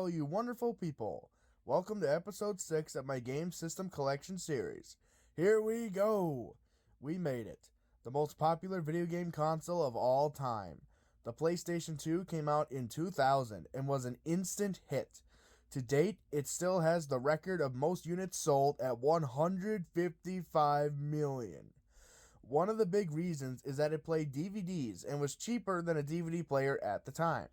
all you wonderful people. Welcome to episode 6 of my Game System Collection series. Here we go! We made it. The most popular video game console of all time. The PlayStation 2 came out in 2000 and was an instant hit. To date, it still has the record of most units sold at 155 million. One of the big reasons is that it played DVDs and was cheaper than a DVD player at the time.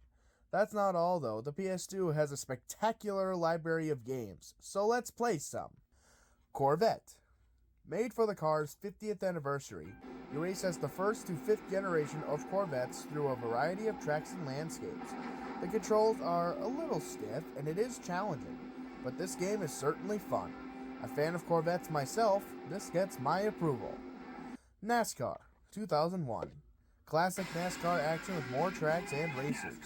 That's not all though, the PS2 has a spectacular library of games, so let's play some. Corvette. Made for the car's 50th anniversary, you race as the first to 5th generation of Corvettes through a variety of tracks and landscapes. The controls are a little stiff and it is challenging, but this game is certainly fun. A fan of Corvettes myself, this gets my approval. NASCAR 2001. Classic NASCAR action with more tracks and racers.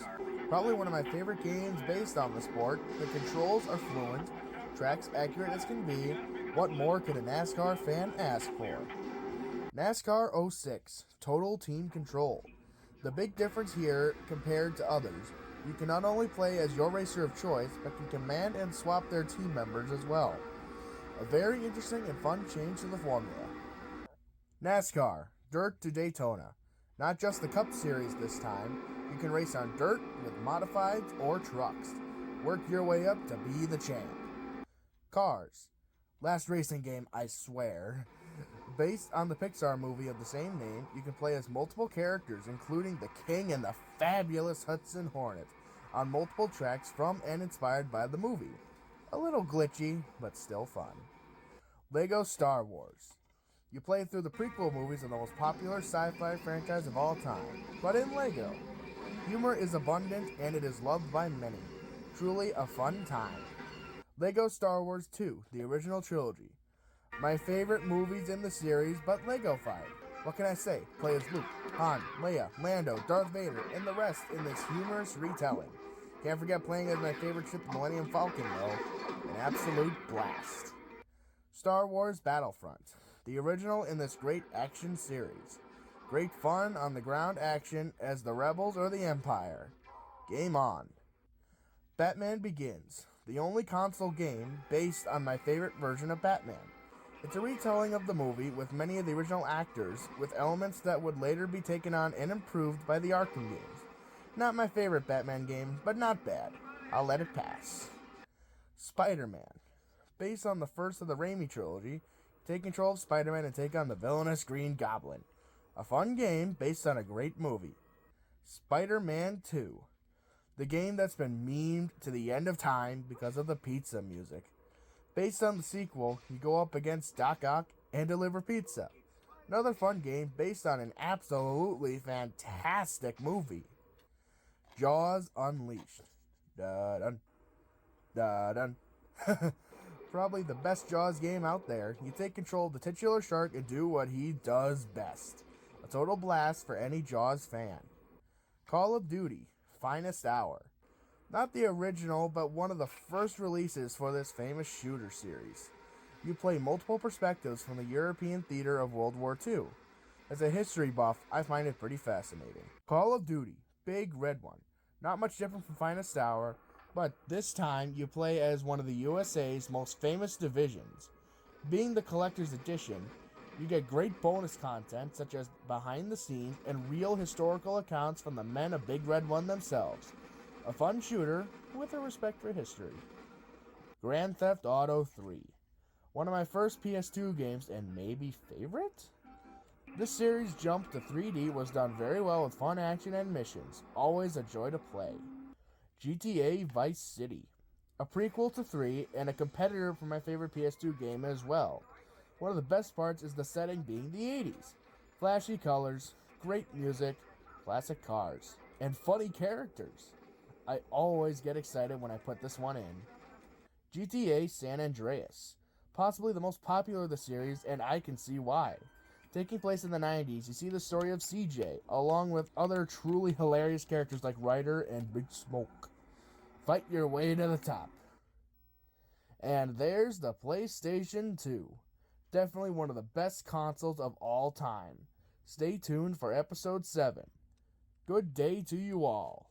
Probably one of my favorite games based on the sport. The controls are fluent, tracks accurate as can be. What more could a NASCAR fan ask for? NASCAR 06 Total Team Control. The big difference here compared to others, you can not only play as your racer of choice, but can command and swap their team members as well. A very interesting and fun change to the formula. NASCAR Dirt to Daytona. Not just the Cup Series this time, you can race on dirt with modifieds or trucks. Work your way up to be the champ. Cars. Last racing game, I swear. Based on the Pixar movie of the same name, you can play as multiple characters, including the King and the fabulous Hudson Hornet, on multiple tracks from and inspired by the movie. A little glitchy, but still fun. Lego Star Wars. You play through the prequel movies of the most popular sci-fi franchise of all time, but in Lego. Humor is abundant and it is loved by many. Truly a fun time. Lego Star Wars 2, the original trilogy. My favorite movies in the series, but Lego-fied. What can I say? Play as Luke, Han, Leia, Lando, Darth Vader, and the rest in this humorous retelling. Can't forget playing as my favorite ship, the Millennium Falcon, though. An absolute blast. Star Wars Battlefront. The original in this great action series. Great fun on the ground action as the Rebels or the Empire. Game on. Batman Begins. The only console game based on my favorite version of Batman. It's a retelling of the movie with many of the original actors, with elements that would later be taken on and improved by the Arkham games. Not my favorite Batman game, but not bad. I'll let it pass. Spider-Man. Based on the first of the Raimi trilogy, take control of Spider-Man and take on the villainous Green Goblin. A fun game based on a great movie. Spider-Man 2. The game that's been memed to the end of time because of the pizza music. Based on the sequel, you go up against Doc Ock and deliver pizza. Another fun game based on an absolutely fantastic movie. Jaws Unleashed. Da-dun. Da-dun. Probably the best Jaws game out there. You take control of the titular shark and do what he does best. A total blast for any Jaws fan. Call of Duty, Finest Hour. Not the original, but one of the first releases for this famous shooter series. You play multiple perspectives from the European theater of World War II. As a history buff, I find it pretty fascinating. Call of Duty, big red one. Not much different from Finest Hour, but this time you play as one of the USA's most famous divisions. Being the collector's edition, you get great bonus content such as behind the scenes and real historical accounts from the men of Big Red One themselves. A fun shooter with a respect for history. Grand Theft Auto 3. One of my first PS2 games and maybe favorite? This series' jump to 3D was done very well with fun action and missions. Always a joy to play. GTA Vice City. A prequel to 3 and a competitor for my favorite PS2 game as well. One of the best parts is the setting being the 80s. Flashy colors, great music, classic cars, and funny characters. I always get excited when I put this one in. GTA San Andreas. Possibly the most popular of the series, and I can see why. Taking place in the 90s, you see the story of CJ, along with other truly hilarious characters like Ryder and Big Smoke. Fight your way to the top. And there's the PlayStation 2. Definitely one of the best consoles of all time. Stay tuned for episode 7. Good day to you all.